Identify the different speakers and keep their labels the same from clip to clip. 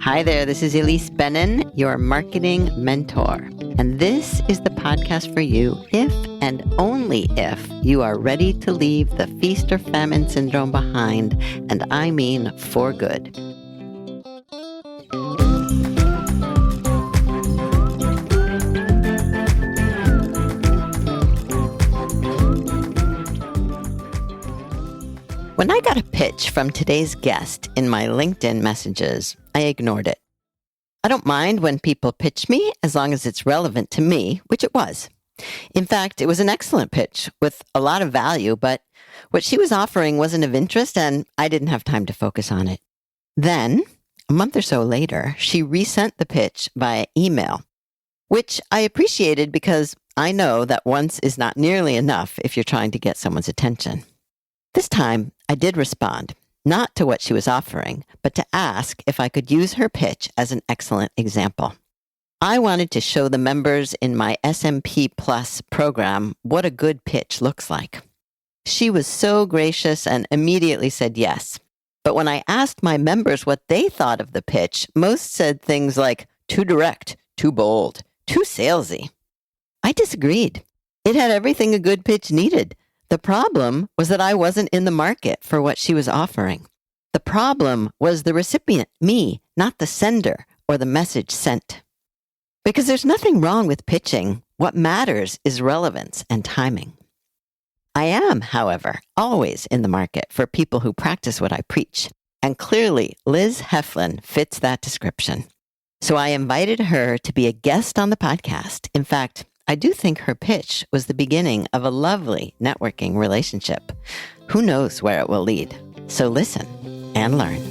Speaker 1: Hi there, this is Elise Bennin, your marketing mentor. And this is the podcast for you if and only if you are ready to leave the feast or famine syndrome behind, and I mean for good. When I got a pitch from today's guest in my LinkedIn messages, I ignored it. I don't mind when people pitch me as long as it's relevant to me, which it was. In fact, it was an excellent pitch with a lot of value, but what she was offering wasn't of interest and I didn't have time to focus on it. Then, a month or so later, she resent the pitch via email, which I appreciated because I know that once is not nearly enough if you're trying to get someone's attention. This time, I did respond, not to what she was offering, but to ask if I could use her pitch as an excellent example. I wanted to show the members in my SMP Plus program what a good pitch looks like. She was so gracious and immediately said yes. But when I asked my members what they thought of the pitch, most said things like, too direct, too bold, too salesy. I disagreed. It had everything a good pitch needed. The problem was that I wasn't in the market for what she was offering. The problem was the recipient, me, not the sender or the message sent. Because there's nothing wrong with pitching. What matters is relevance and timing. I am, however, always in the market for people who practice what I preach. And clearly, Liz Heflin fits that description. So I invited her to be a guest on the podcast. In fact, I do think her pitch was the beginning of a lovely networking relationship. Who knows where it will lead? So listen and learn.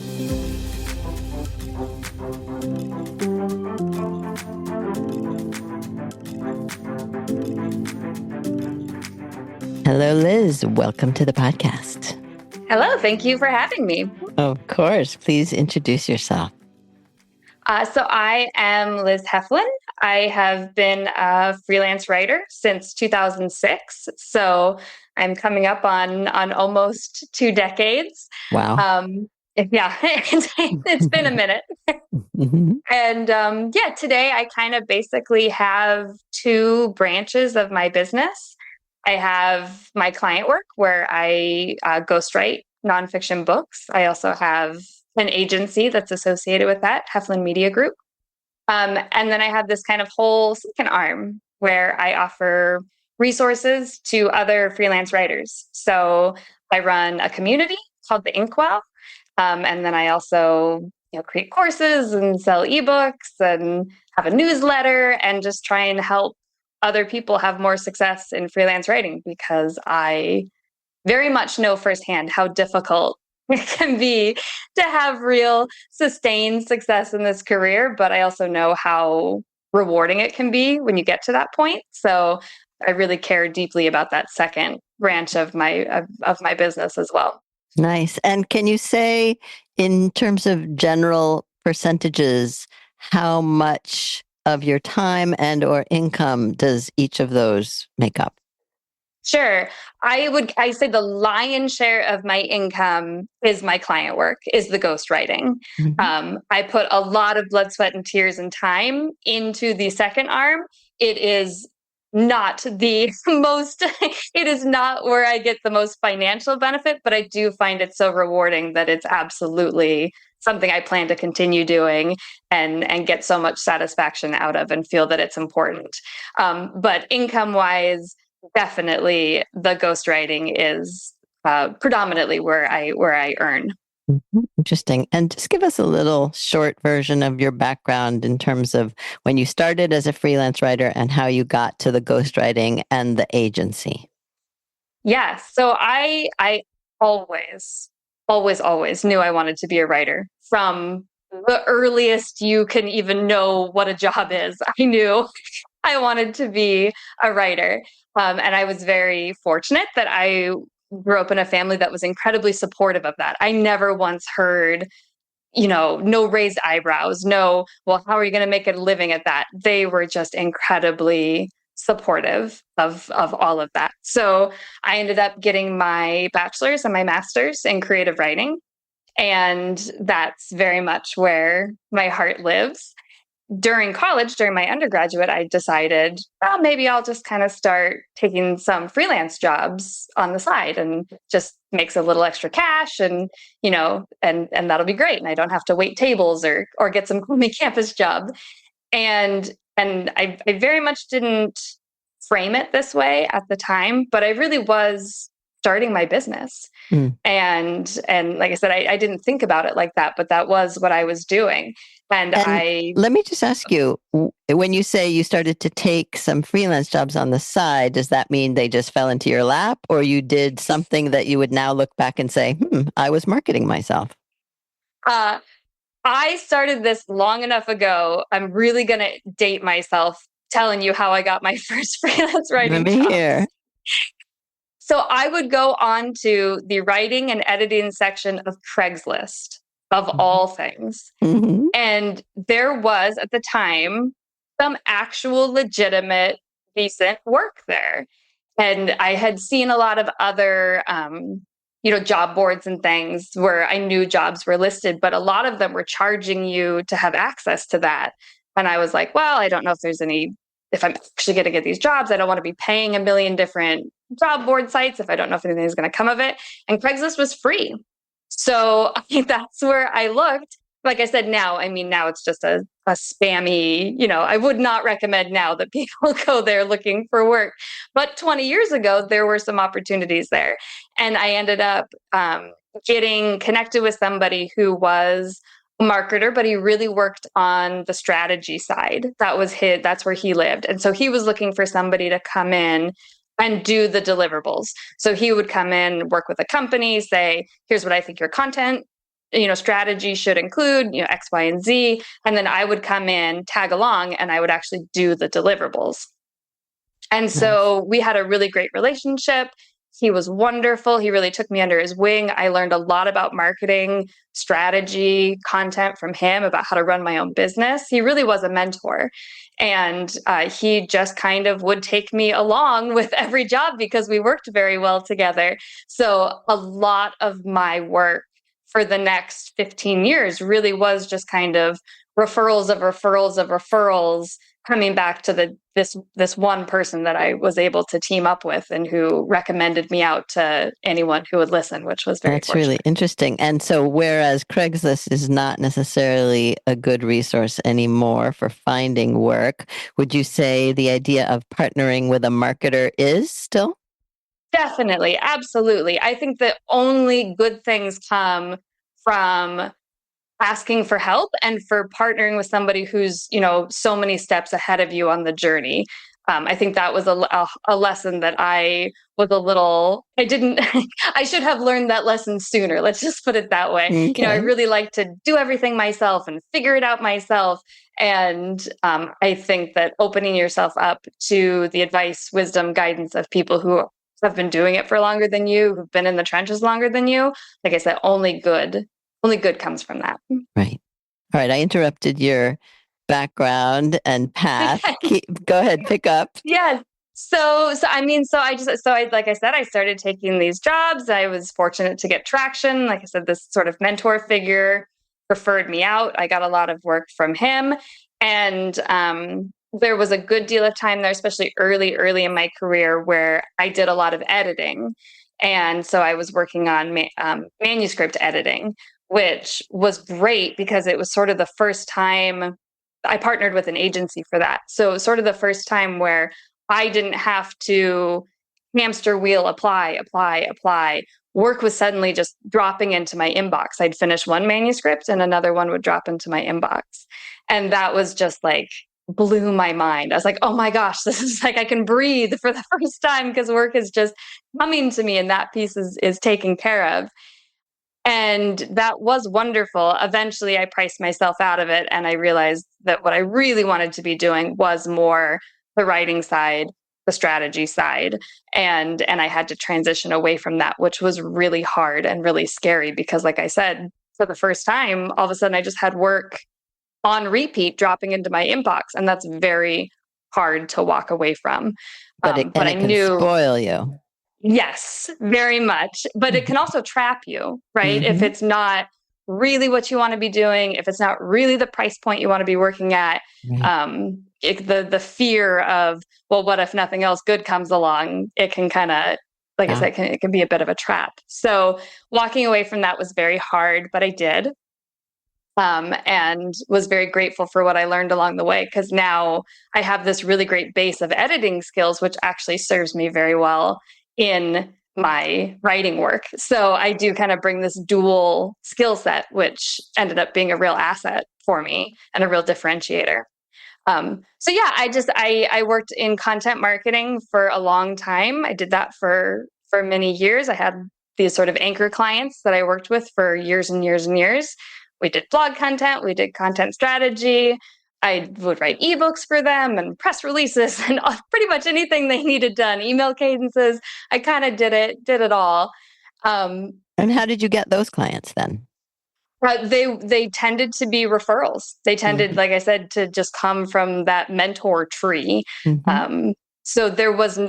Speaker 1: Hello, Liz. Welcome to the podcast.
Speaker 2: Hello. Thank you for having me.
Speaker 1: Of course. Please introduce yourself.
Speaker 2: So I am Liz Heflin. I have been a freelance writer since 2006. So I'm coming up on almost 2 decades.
Speaker 1: Wow.
Speaker 2: It's been a minute. And today I kind of basically have 2 branches of my business. I have my client work where I ghostwrite nonfiction books. I also have an agency that's associated with that, Heflin Media Group. And then I have this kind of whole second arm where I offer resources to other freelance writers. So I run a community called the Inkwell. And then I also create courses and sell ebooks and have a newsletter and just try and help other people have more success in freelance writing because I very much know firsthand how difficult it can be to have real sustained success in this career, but I also know how rewarding it can be when you get to that point. So I really care deeply about that second branch of my business as well.
Speaker 1: Nice. And can you say, in terms of general percentages, how much of your time and or income does each of those make up?
Speaker 2: Sure. I say the lion's share of my income is my client work, is the ghostwriting. Mm-hmm. I put a lot of blood, sweat, and tears and time into the second arm. It is not the most, it is not where I get the most financial benefit, but I do find it so rewarding that it's absolutely something I plan to continue doing and get so much satisfaction out of and feel that it's important. But income-wise, definitely the ghostwriting is predominantly where I earn.
Speaker 1: Interesting. And just give us a little short version of your background in terms of when you started as a freelance writer and how you got to the ghostwriting and the agency.
Speaker 2: Yes. So I always knew I wanted to be a writer. From the earliest you can even know what a job is, I knew I wanted to be a writer. And I was very fortunate that I grew up in a family that was incredibly supportive of that. I never once heard, no raised eyebrows, no, well, how are you going to make a living at that? They were just incredibly supportive of all of that. So I ended up getting my bachelor's and my master's in creative writing. And that's very much where my heart lives. During college, during my undergraduate, I decided, well, maybe I'll just kind of start taking some freelance jobs on the side and just makes a little extra cash and, and that'll be great. And I don't have to wait tables or get some gloomy campus job. And I very much didn't frame it this way at the time, but I really was starting my business. And like I said, I didn't think about it like that, but that was what I was doing. And
Speaker 1: let me just ask you, when you say you started to take some freelance jobs on the side, does that mean they just fell into your lap, or you did something that you would now look back and say, I was marketing myself?
Speaker 2: I started this long enough ago. I'm really going to date myself telling you how I got my first freelance writing job.
Speaker 1: Here.
Speaker 2: So I would go on to the writing and editing section of Craigslist, of all things. And there was, at the time, some actual legitimate, decent work there. And I had seen a lot of other, job boards and things where I knew jobs were listed, but a lot of them were charging you to have access to that. And I was like, well, I don't know if I'm actually going to get these jobs. I don't want to be paying a million different job board sites if I don't know if anything is going to come of it. And Craigslist was free. So that's where I looked. Like I said, now it's just a spammy, I would not recommend now that people go there looking for work. But 20 years ago, there were some opportunities there. And I ended up getting connected with somebody who was a marketer, but he really worked on the strategy side. That's where he lived. And so he was looking for somebody to come in and do the deliverables. So he would come in, work with a company, say, here's what I think your content, strategy should include, X, Y, and Z. And then I would come in, tag along, and I would actually do the deliverables. And so we had a really great relationship. He was wonderful. He really took me under his wing. I learned a lot about marketing, strategy, content from him, about how to run my own business. He really was a mentor. And he just kind of would take me along with every job because we worked very well together. So a lot of my work for the next 15 years really was just kind of referrals of referrals of referrals coming back to this one person that I was able to team up with and who recommended me out to anyone who would listen, which was very fortunate.
Speaker 1: Really interesting. And so whereas Craigslist is not necessarily a good resource anymore for finding work, would you say the idea of partnering with a marketer is still?
Speaker 2: Definitely. Absolutely. I think that only good things come from asking for help and for partnering with somebody who's, so many steps ahead of you on the journey. I think that was a lesson that I should have learned that lesson sooner. Let's just put it that way.
Speaker 1: Okay.
Speaker 2: I really like to do everything myself and figure it out myself. And I think that opening yourself up to the advice, wisdom, guidance of people who have been doing it for longer than you, who've been in the trenches longer than you, like I said, only good comes from that.
Speaker 1: Right. All right. I interrupted your background and path. Go ahead, pick up.
Speaker 2: Yes. So like I said, I started taking these jobs. I was fortunate to get traction. Like I said, this sort of mentor figure referred me out. I got a lot of work from him. And there was a good deal of time there, especially early in my career, where I did a lot of editing. And so I was working on manuscript editing, which was great because it was sort of the first time I partnered with an agency for that. So sort of the first time where I didn't have to hamster wheel, apply. Work was suddenly just dropping into my inbox. I'd finish one manuscript and another one would drop into my inbox. And that was just like, blew my mind. I was like, oh my gosh, this is like I can breathe for the first time because work is just coming to me and that piece is taken care of. And that was wonderful. Eventually, I priced myself out of it and I realized that what I really wanted to be doing was more the writing side, the strategy side. And I had to transition away from that, which was really hard and really scary because, like I said, for the first time, all of a sudden I just had work on repeat dropping into my inbox. And that's very hard to walk away from.
Speaker 1: But it can spoil you.
Speaker 2: Yes, very much. But it can also trap you, right? Mm-hmm. If it's not really what you want to be doing, if it's not really the price point you want to be working at,
Speaker 1: Right.
Speaker 2: the fear of, well, what if nothing else good comes along? It can kind of, like I
Speaker 1: Yeah.
Speaker 2: said, it can be a bit of a trap. So walking away from that was very hard, but I did. And was very grateful for what I learned along the way, because now I have this really great base of editing skills, which actually serves me very well in my writing work. So I do kind of bring this dual skill set, which ended up being a real asset for me and a real differentiator. So yeah, I worked in content marketing for a long time. I did that for many years. I had these sort of anchor clients that I worked with for years and years and years. We did blog content, we did content strategy. I would write ebooks for them and press releases and pretty much anything they needed done, email cadences. I kind of did it all.
Speaker 1: And how did you get those clients then?
Speaker 2: They tended to be referrals. They tended, like I said, to just come from that mentor tree.
Speaker 1: Mm-hmm.
Speaker 2: So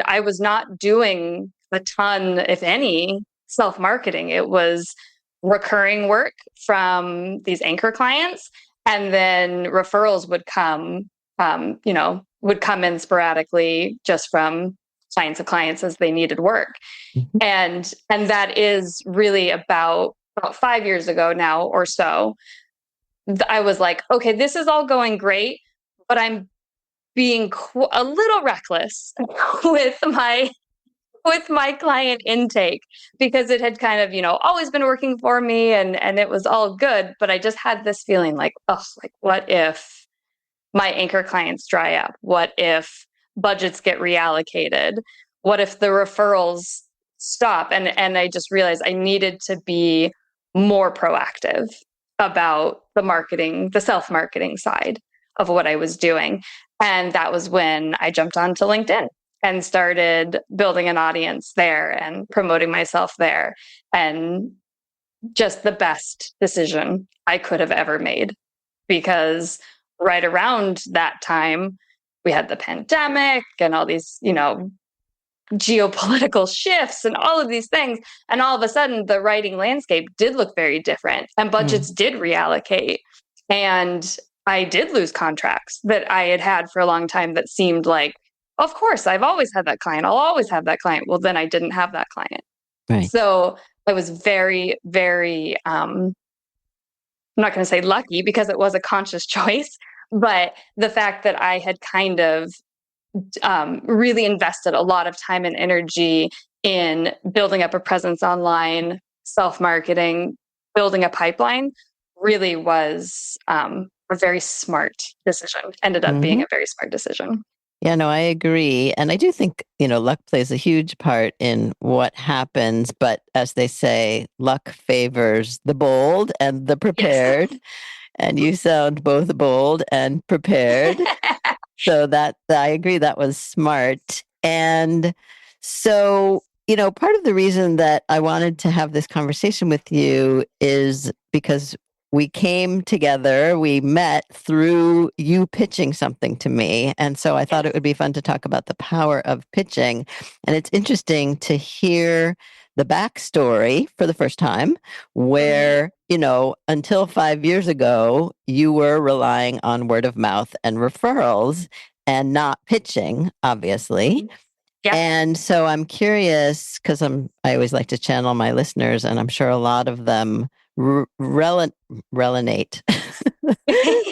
Speaker 2: I was not doing a ton, if any, self-marketing. It was recurring work from these anchor clients, and then referrals would come in sporadically just from clients of clients as they needed work.
Speaker 1: Mm-hmm.
Speaker 2: And that is really about 5 years ago now or so. I was like, okay, this is all going great, but I'm being a little reckless with my client intake, because it had kind of, always been working for me, and it was all good. But I just had this feeling like, oh, like, what if my anchor clients dry up? What if budgets get reallocated? What if the referrals stop? And I just realized I needed to be more proactive about the self-marketing side of what I was doing. And that was when I jumped onto LinkedIn and started building an audience there and promoting myself there. And just the best decision I could have ever made, because right around that time, we had the pandemic and all these, geopolitical shifts and all of these things. And all of a sudden, the writing landscape did look very different, and budgets did reallocate. And I did lose contracts that I had had for a long time that seemed like, of course, I've always had that client. I'll always have that client. Well, then I didn't have that client.
Speaker 1: Right.
Speaker 2: So I was very, very, I'm not going to say lucky, because it was a conscious choice, but the fact that I had kind of really invested a lot of time and energy in building up a presence online, self-marketing, building a pipeline, really was a very smart decision. Ended up being a very smart decision.
Speaker 1: Yeah, no, I agree. And I do think, luck plays a huge part in what happens. But as they say, luck favors the bold and the prepared. Yes. And you sound both bold and prepared. So that I agree, that was smart. And so, part of the reason that I wanted to have this conversation with you is because we came together, we met through you pitching something to me. And so I thought it would be fun to talk about the power of pitching. And it's interesting to hear the backstory for the first time, where, until 5 years ago, you were relying on word of mouth and referrals and not pitching, obviously.
Speaker 2: Yeah.
Speaker 1: And so I'm curious, because I always like to channel my listeners, and I'm sure a lot of them relinate.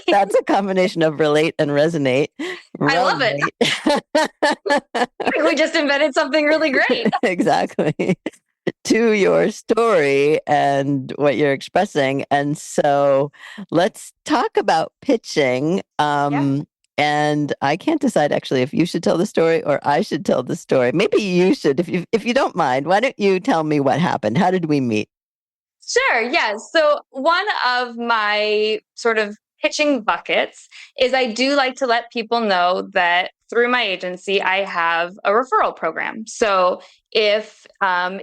Speaker 1: That's a combination of relate and resonate.
Speaker 2: I love it. We just invented something really great.
Speaker 1: Exactly. To your story and what you're expressing. And so let's talk about pitching. And I can't decide actually if you should tell the story or I should tell the story. Maybe you should, if you don't mind. Why don't you tell me what happened? How did we meet?
Speaker 2: Sure. Yeah. So one of my sort of pitching buckets is I do like to let people know that through my agency, I have a referral program. So if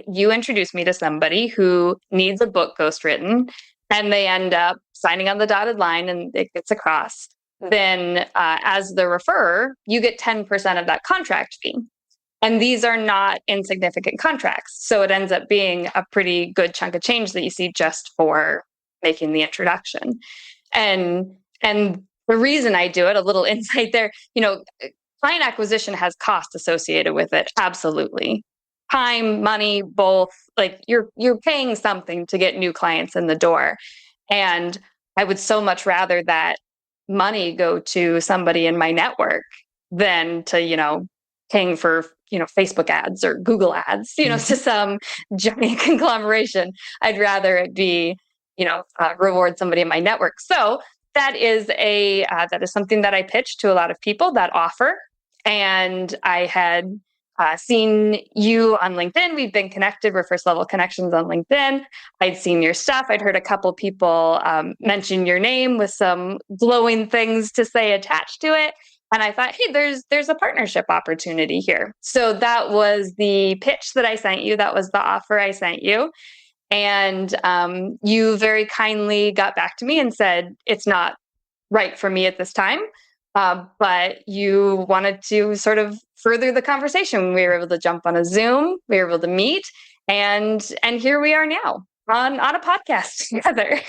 Speaker 2: you introduce me to somebody who needs a book ghostwritten and they end up signing on the dotted line and it gets across, then as the referrer, you get 10% of that contract fee. And these are not insignificant contracts. So it ends up being a pretty good chunk of change that you see just for making the introduction. And the reason I do it, a little insight there, client acquisition has cost associated with it. Absolutely. Time, money, both. Like you're paying something to get new clients in the door. And I would so much rather that money go to somebody in my network than to, paying for, Facebook ads or Google ads, to some giant conglomeration. I'd rather it be, reward somebody in my network. So that is that is something that I pitch to a lot of people, that offer. And I had seen you on LinkedIn. We've been connected. We're first level connections on LinkedIn. I'd seen your stuff. I'd heard a couple people mention your name with some glowing things to say attached to it. And I thought, hey, there's a partnership opportunity here. So that was the pitch that I sent you. That was the offer I sent you. And you very kindly got back to me and said, it's not right for me at this time. But you wanted to sort of further the conversation. We were able to jump on a Zoom. We were able to meet. And here we are now on a podcast together.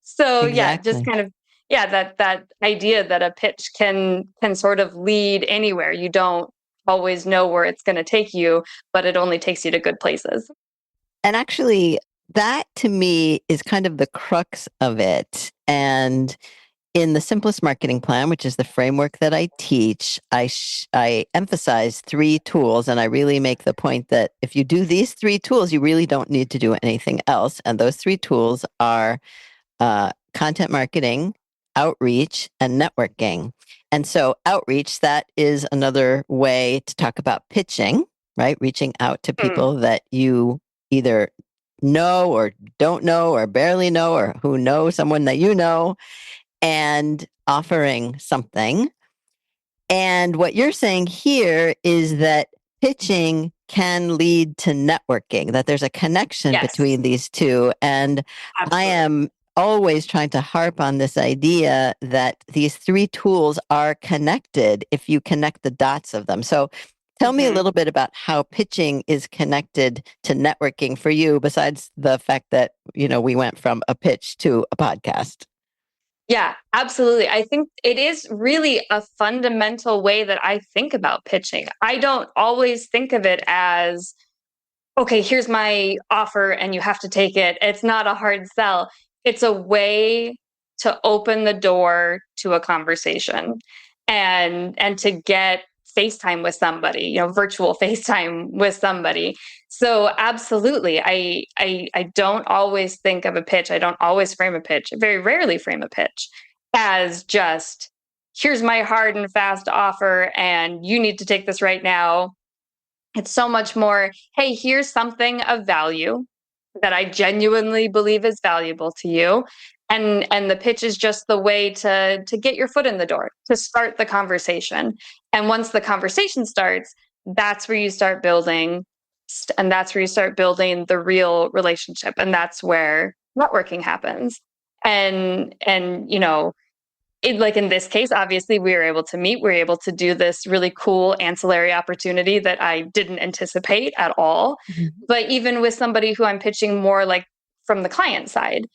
Speaker 2: So
Speaker 1: Exactly.
Speaker 2: yeah, just kind of, that idea that a pitch can sort of lead anywhere. You don't always know where it's going to take you, but it only takes you to good places.
Speaker 1: And actually, that to me is kind of the crux of it. And in the Simplest Marketing Plan, which is the framework that I teach, I emphasize 3 tools. And I really make the point that if you do these 3 tools, you really don't need to do anything else. And those 3 tools are content marketing, outreach, and networking. And so outreach, that is another way to talk about pitching, right? Reaching out to people that you either know or don't know or barely know or who know someone that you know, and offering something. And what you're saying here is that pitching can lead to networking, that there's a connection between these two. And
Speaker 2: Absolutely.
Speaker 1: I am always trying to harp on this idea that these 3 tools are connected if you connect the dots of them. So tell me a little bit about how pitching is connected to networking for you, besides the fact that, we went from a pitch to a podcast.
Speaker 2: Yeah, absolutely. I think it is really a fundamental way that I think about pitching. I don't always think of it as, okay, here's my offer and you have to take it. It's not a hard sell. It's a way to open the door to a conversation and to get FaceTime with somebody, virtual FaceTime with somebody. So absolutely, I don't always think of a pitch. I don't always frame a pitch. I very rarely frame a pitch as just, here's my hard and fast offer and you need to take this right now. It's so much more, hey, here's something of value that I genuinely believe is valuable to you. And the pitch is just the way to get your foot in the door, to start the conversation. And once the conversation starts, that's where you start building, and that's where you start building the real relationship. And that's where networking happens. And like in this case, obviously we were able to meet, we were able to do this really cool ancillary opportunity that I didn't anticipate at all. Mm-hmm. But even with somebody who I'm pitching more like from the client side,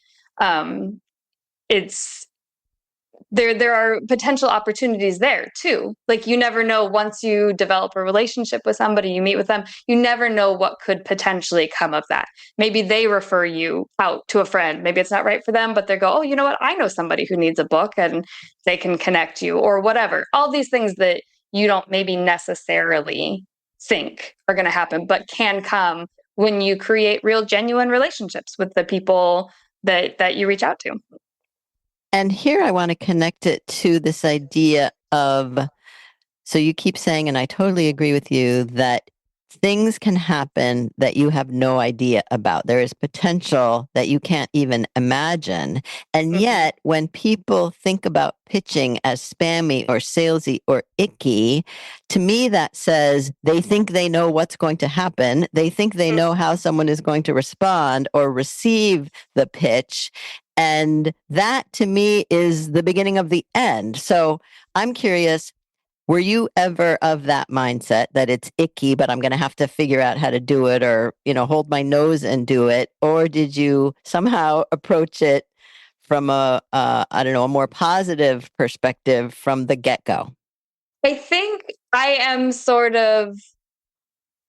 Speaker 2: there are potential opportunities there too. Like you never know, once you develop a relationship with somebody, you meet with them, you never know what could potentially come of that. Maybe they refer you out to a friend. Maybe it's not right for them, but they go, oh, you know what? I know somebody who needs a book and they can connect you or whatever. All these things that you don't maybe necessarily think are going to happen, but can come when you create real, genuine relationships with the people that you reach out to.
Speaker 1: And here I want to connect it to this idea of, so you keep saying, and I totally agree with you, that things can happen that you have no idea about. There is potential that you can't even imagine. And yet, when people think about pitching as spammy or salesy or icky, to me, that says they think they know what's going to happen. They think they know how someone is going to respond or receive the pitch. And that, to me, is the beginning of the end. So I'm curious, were you ever of that mindset that it's icky, but I'm going to have to figure out how to do it, or, hold my nose and do it? Or did you somehow approach it from I don't know, a more positive perspective from the get-go?
Speaker 2: I think I am sort of,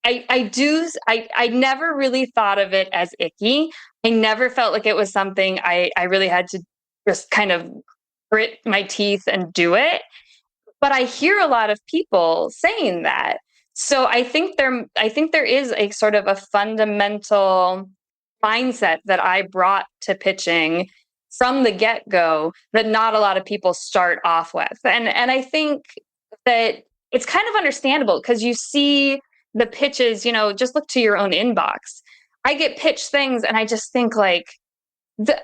Speaker 2: I never really thought of it as icky. I never felt like it was something I really had to just kind of grit my teeth and do it. But I hear a lot of people saying that. So I think there is a sort of a fundamental mindset that I brought to pitching from the get-go that not a lot of people start off with. And I think that it's kind of understandable because you see the pitches, just look to your own inbox. I get pitched things and I just think like,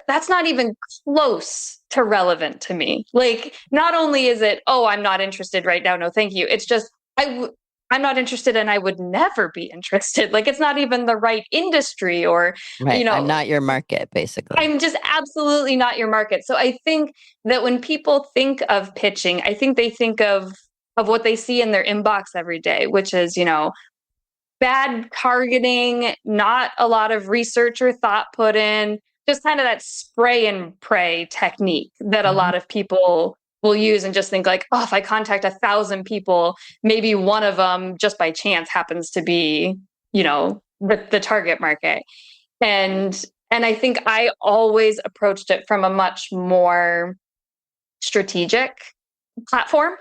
Speaker 2: that's not even close to relevant to me. Like, not only is it, oh, I'm not interested right now, no, thank you. It's just, I'm not interested and I would never be interested. Like, it's not even the right industry or,
Speaker 1: Right. I'm not your market, basically.
Speaker 2: I'm just absolutely not your market. So I think that when people think of pitching, I think they think of what they see in their inbox every day, which is, bad targeting, not a lot of research or thought put in, just kind of that spray and pray technique that a lot of people will use and just think like, oh, if I contact 1,000 people, maybe one of them just by chance happens to be, the target market. And I think I always approached it from a much more strategic platform.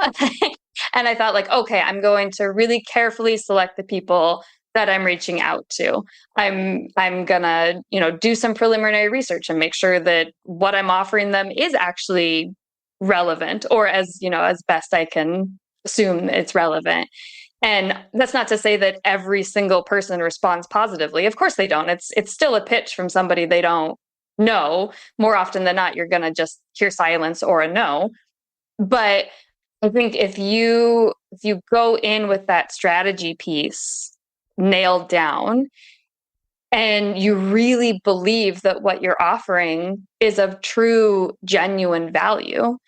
Speaker 2: And I thought like, okay, I'm going to really carefully select the people that I'm reaching out to. I'm gonna, do some preliminary research and make sure that what I'm offering them is actually relevant, or as best I can assume it's relevant. And that's not to say that every single person responds positively. Of course they don't. It's still a pitch from somebody they don't know. More often than not, you're gonna just hear silence or a no. But I think if you go in with that strategy piece nailed down and you really believe that what you're offering is of true, genuine value,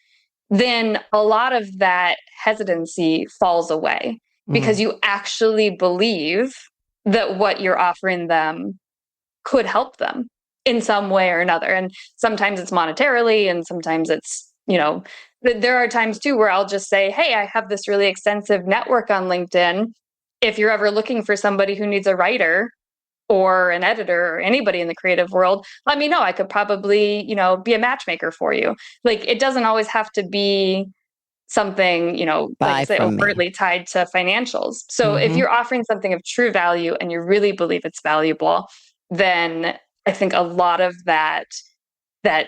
Speaker 2: then a lot of that hesitancy falls away because you actually believe that what you're offering them could help them in some way or another. And sometimes it's monetarily, and sometimes it's, there are times too where I'll just say, hey, I have this really extensive network on LinkedIn. If you're ever looking for somebody who needs a writer or an editor or anybody in the creative world, let me know. I could probably, be a matchmaker for you. Like, it doesn't always have to be something, like I say, overtly tied to financials. So if you're offering something of true value and you really believe it's valuable, then I think a lot of that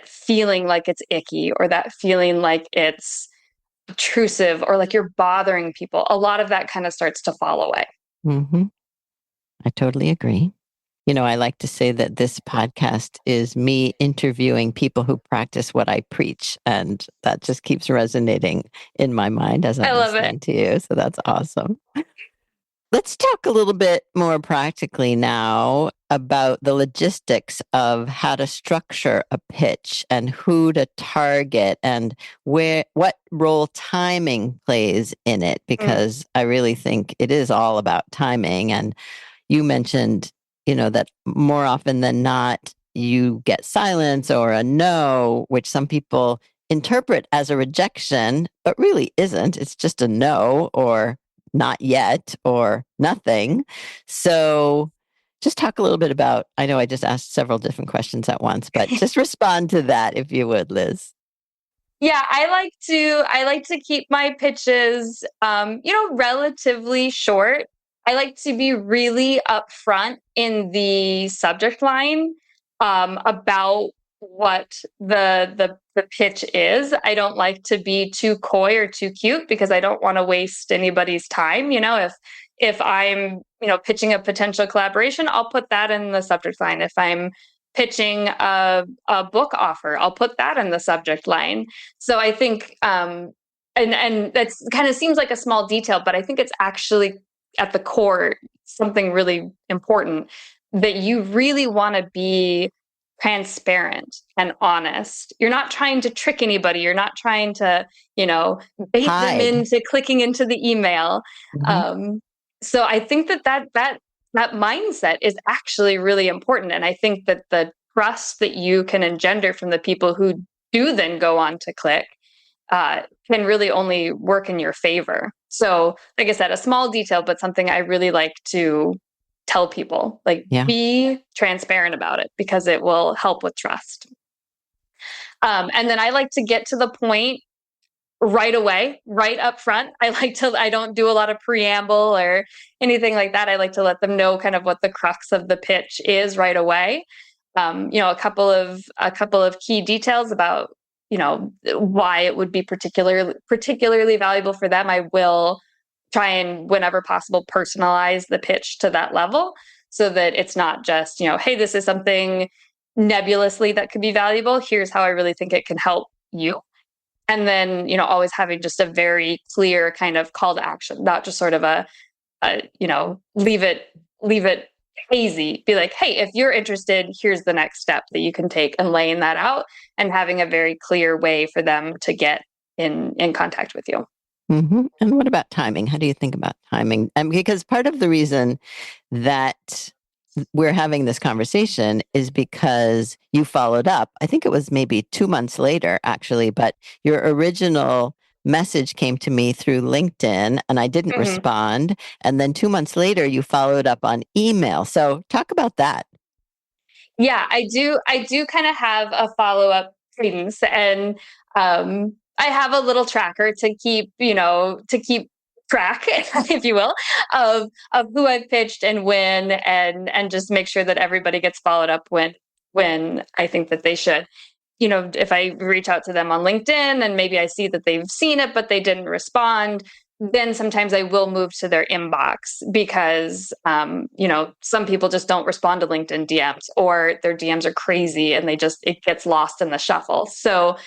Speaker 2: feeling like it's icky, or that feeling like it's intrusive, or like you're bothering people, a lot of that kind of starts to fall away.
Speaker 1: I totally agree. I like to say that this podcast is me interviewing people who practice what I preach. And that just keeps resonating in my mind as I'm listening to you. So that's awesome. Let's talk a little bit more practically now about the logistics of how to structure a pitch and who to target and what role timing plays in it, because I really think it is all about timing. And you mentioned, that more often than not, you get silence or a no, which some people interpret as a rejection, but really isn't. It's just a no, or not yet, or nothing. So just talk a little bit about, I know I just asked several different questions at once, but just respond to that if you would, Liz.
Speaker 2: Yeah, I like to keep my pitches, relatively short. I like to be really upfront in the subject line about what the pitch is. I don't like to be too coy or too cute because I don't want to waste anybody's time. If I'm pitching a potential collaboration, I'll put that in the subject line. If I'm pitching a book offer, I'll put that in the subject line. So I think, and that's kind of seems like a small detail, but I think it's actually at the core something really important, that you really want to be transparent and honest. You're not trying to trick anybody. You're not trying to, bait them into clicking into the email. So I think that mindset is actually really important. And I think that the trust that you can engender from the people who do then go on to click can really only work in your favor. So, like I said, a small detail, but something I really like to tell people, like be transparent about it because it will help with trust. And then I like to get to the point right away, right up front. I don't do a lot of preamble or anything like that. I like to let them know kind of what the crux of the pitch is right away. A couple of key details about, why it would be particularly valuable for them. I will try and, whenever possible, personalize the pitch to that level so that it's not just, hey, this is something nebulously that could be valuable. Here's how I really think it can help you. And then, always having just a very clear kind of call to action, not just sort of leave it hazy. Be like, hey, if you're interested, here's the next step that you can take, and laying that out and having a very clear way for them to get in contact with you.
Speaker 1: Mm-hmm. And what about timing? How do you think about timing? Because part of the reason that we're having this conversation is because you followed up. I think it was maybe 2 months later, actually, but your original message came to me through LinkedIn and I didn't respond. And then 2 months later, you followed up on email. So talk about that.
Speaker 2: Yeah, I do kind of have a follow-up cadence, and I have a little tracker to keep track, if you will, of who I've pitched and when, and just make sure that everybody gets followed up when I think that they should. If I reach out to them on LinkedIn and maybe I see that they've seen it, but they didn't respond, then sometimes I will move to their inbox because, some people just don't respond to LinkedIn DMs, or their DMs are crazy and it gets lost in the shuffle. So,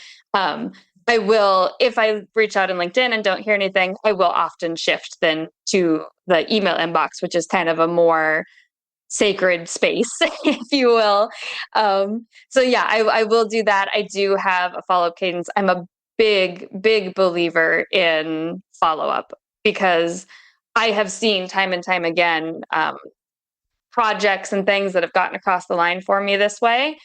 Speaker 2: I will, if I reach out in LinkedIn and don't hear anything, I will often shift then to the email inbox, which is kind of a more sacred space, if you will. So yeah, I will do that. I do have a follow-up cadence. I'm a big believer in follow-up because I have seen time and time again projects and things that have gotten across the line for me this way.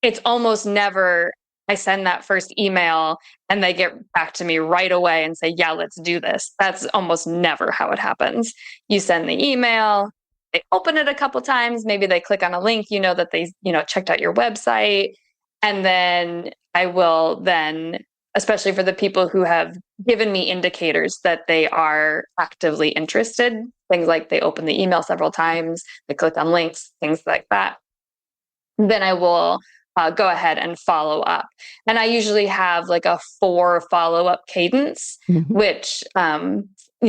Speaker 2: It's almost never I send that first email and they get back to me right away and say, yeah, let's do this. That's almost never how it happens. You send the email, they open it a couple times, maybe they click on a link, that they, checked out your website. And then I will then, especially for the people who have given me indicators that they are actively interested, things like they open the email several times, they click on links, things like that, then I will go ahead and follow up. And I usually have like a 4 follow-up cadence, which,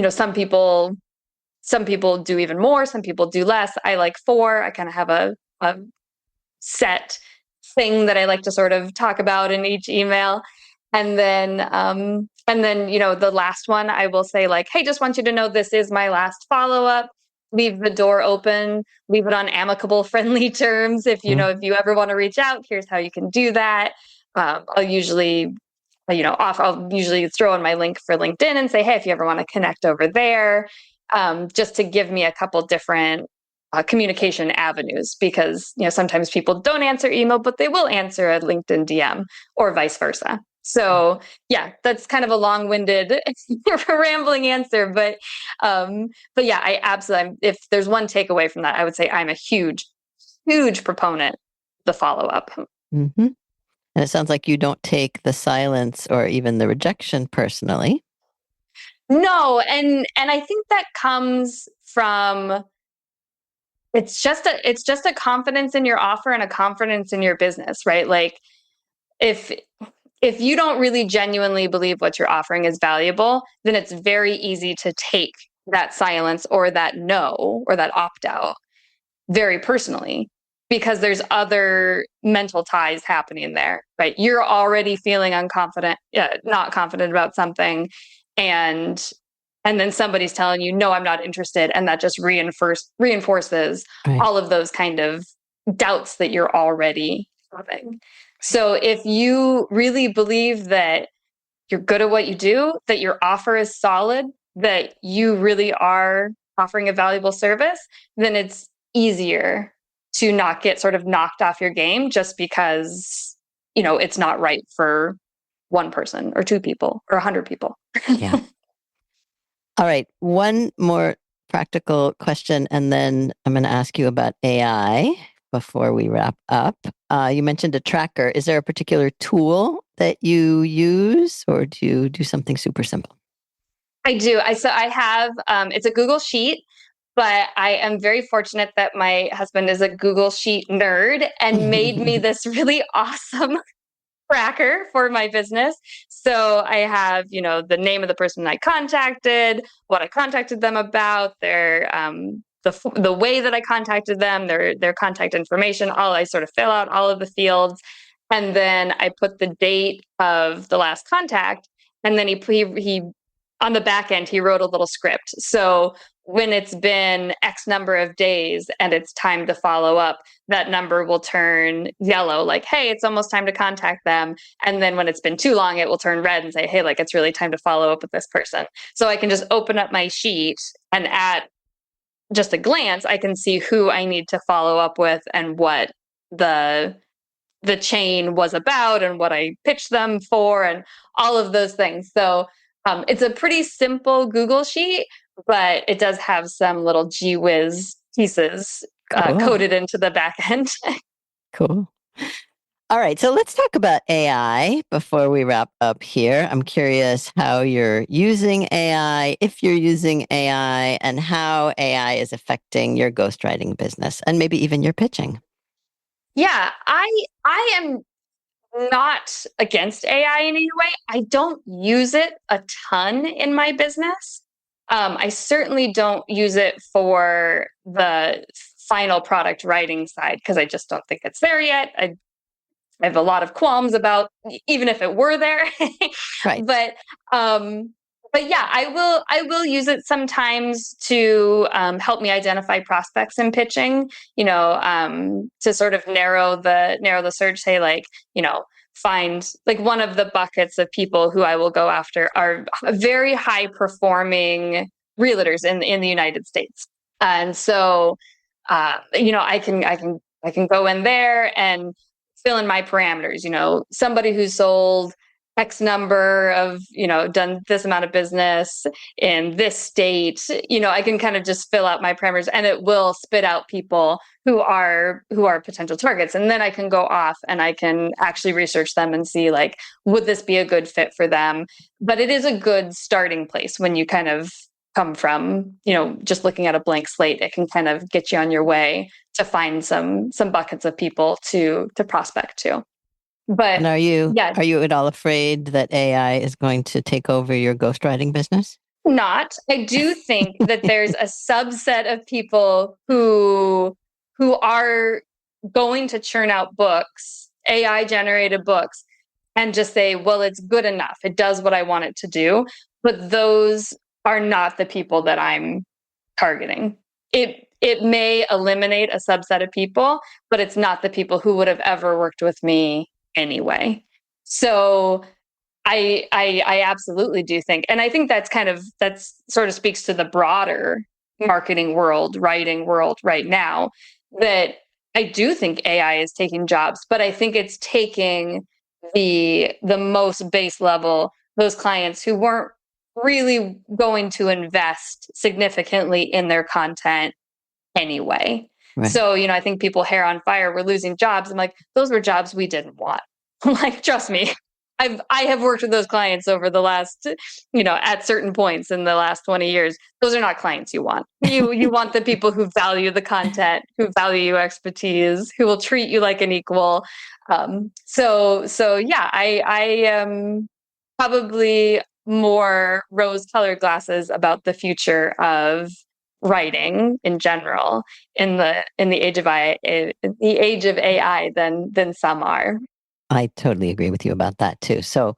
Speaker 2: some people do even more, some people do less. I like 4. I kind of have a set thing that I like to sort of talk about in each email. And then, the last one, I will say like, hey, just want you to know this is my last follow-up. Leave the door open, leave it on amicable, friendly terms. If you ever want to reach out, here's how you can do that. I'll usually throw in my link for LinkedIn and say, hey, if you ever want to connect over there, just to give me a couple different communication avenues, because sometimes people don't answer email, but they will answer a LinkedIn DM or vice versa. So yeah, that's kind of a long-winded, rambling answer, but yeah, I absolutely. If there's one takeaway from that, I would say I'm a huge proponent of the follow-up.
Speaker 1: Mm-hmm. And it sounds like you don't take the silence or even the rejection personally.
Speaker 2: No, and I think that comes from it's just a confidence in your offer and a confidence in your business, right? Like if you don't really genuinely believe what you're offering is valuable, then it's very easy to take that silence or that no or that opt-out very personally, because there's other mental ties happening there, right? You're already feeling not confident about something, and then somebody's telling you, no, I'm not interested. And that just reinforces all of those kind of doubts that you're already having. So if you really believe that you're good at what you do, that your offer is solid, that you really are offering a valuable service, then it's easier to not get sort of knocked off your game just because it's not right for one person or two people or 100 people.
Speaker 1: Yeah. All right. One more practical question, and then I'm going to ask you about AI before we wrap up. You mentioned a tracker. Is there a particular tool that you use, or do you do something super simple?
Speaker 2: I do. I have it's a Google Sheet, but I am very fortunate that my husband is a Google Sheet nerd and made me this really awesome tracker for my business. So I have, the name of the person I contacted, what I contacted them about, their the way that I contacted them, their contact information. All I sort of fill out all of the fields, and then I put the date of the last contact, and then he on the back end he wrote a little script. So when it's been X number of days and it's time to follow up, that number will turn yellow, like, hey, it's almost time to contact them. And then when it's been too long, it will turn red and say, hey, like, it's really time to follow up with this person. So I can just open up my sheet, and at just a glance, I can see who I need to follow up with and what the chain was about and what I pitched them for and all of those things. So it's a pretty simple Google Sheet, but it does have some little gee whiz pieces
Speaker 1: Cool.
Speaker 2: coded into the back end.
Speaker 1: Cool. All right. So let's talk about AI before we wrap up here. I'm curious how you're using AI, if you're using AI, and how AI is affecting your ghostwriting business and maybe even your pitching.
Speaker 2: Yeah, I am not against AI in any way. I don't use it a ton in my business. I certainly don't use it for the final product writing side because I just don't think it's there yet. I have a lot of qualms about even if it were there.
Speaker 1: Right.
Speaker 2: But yeah, I will use it sometimes to help me identify prospects in pitching. To sort of narrow the search. Say, like, find, like, one of the buckets of people who I will go after are very high performing realtors in the United States, and so I can go in there and fill in my parameters. Somebody who sold X number of, done this amount of business in this state, I can kind of just fill out my parameters, and it will spit out people who are potential targets. And then I can go off and I can actually research them and see, like, would this be a good fit for them? But it is a good starting place when you kind of come from, just looking at a blank slate. It can kind of get you on your way to find some buckets of people to prospect to. But
Speaker 1: And are you
Speaker 2: yes,
Speaker 1: at all afraid that AI is going to take over your ghostwriting business?
Speaker 2: not. I do think that there's a subset of people who are going to churn out books, AI generated books, and just say, well, it's good enough. It does what I want it to do. But those are not the people that I'm targeting. It may eliminate a subset of people, but it's not the people who would have ever worked with me anyway. So I absolutely do think, and I think that's sort of speaks to the broader marketing world, writing world right now, that I do think AI is taking jobs, but I think it's taking the most base level, those clients who weren't really going to invest significantly in their content anyway.
Speaker 1: Right.
Speaker 2: So, I think people hair on fire were losing jobs. I'm like, those were jobs we didn't want. Like, trust me, I have worked with those clients over the last, at certain points in the last 20 years. Those are not clients you want. You want the people who value the content, who value your expertise, who will treat you like an equal. So yeah, I am probably more rose-colored glasses about the future of writing in general in the age of AI than some are.
Speaker 1: I totally agree with you about that too. So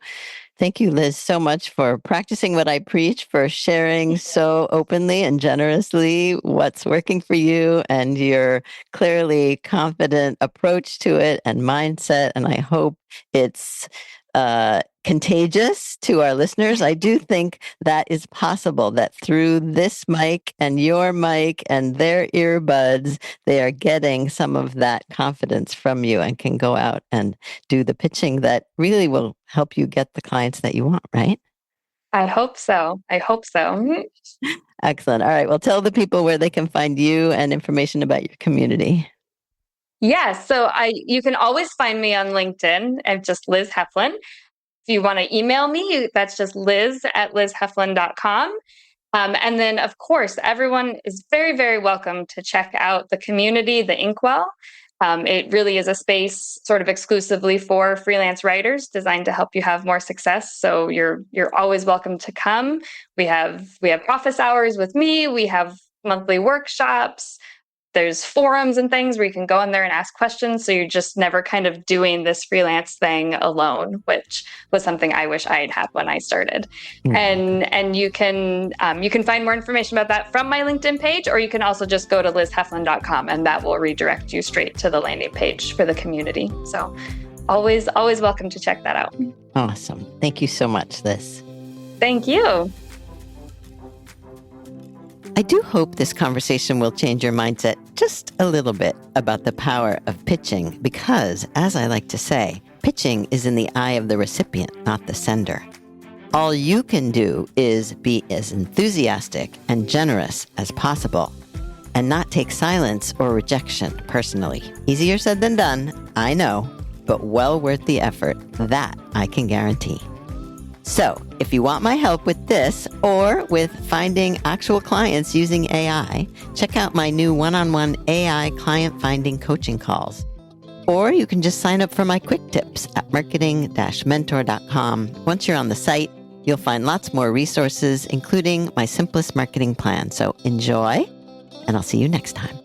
Speaker 1: thank you, Liz, so much for practicing what I preach, for sharing so openly and generously what's working for you and your clearly confident approach to it and mindset. And I hope it's contagious to our listeners. I do think that is possible, that through this mic and your mic and their earbuds, they are getting some of that confidence from you and can go out and do the pitching that really will help you get the clients that you want, right?
Speaker 2: I hope so.
Speaker 1: Excellent. All right. Well, tell the people where they can find you and information about your community.
Speaker 2: Yes. So you can always find me on LinkedIn and just Liz Heflin. If you want to email me, that's just liz@lizheflin.com. And then, of course, everyone is very, very welcome to check out the community, the Inkwell. It really is a space sort of exclusively for freelance writers designed to help you have more success. So you're always welcome to come. We have office hours with me. We have monthly workshops. There's forums and things where you can go in there and ask questions. So you're just never kind of doing this freelance thing alone, which was something I wish I had had when I started. Mm-hmm. And you can find more information about that from my LinkedIn page, or you can also just go to lizheflin.com and that will redirect you straight to the landing page for the community. So always welcome to check that out.
Speaker 1: Awesome. Thank you so much, Liz.
Speaker 2: Thank you.
Speaker 1: I do hope this conversation will change your mindset just a little bit about the power of pitching, because, as I like to say, pitching is in the eye of the recipient, not the sender. All you can do is be as enthusiastic and generous as possible and not take silence or rejection personally. Easier said than done, I know, but well worth the effort. That I can guarantee. So, if you want my help with this or with finding actual clients using AI, check out my new one-on-one AI client finding coaching calls. Or you can just sign up for my quick tips at marketing-mentor.com. Once you're on the site, you'll find lots more resources, including my simplest marketing plan. So enjoy, and I'll see you next time.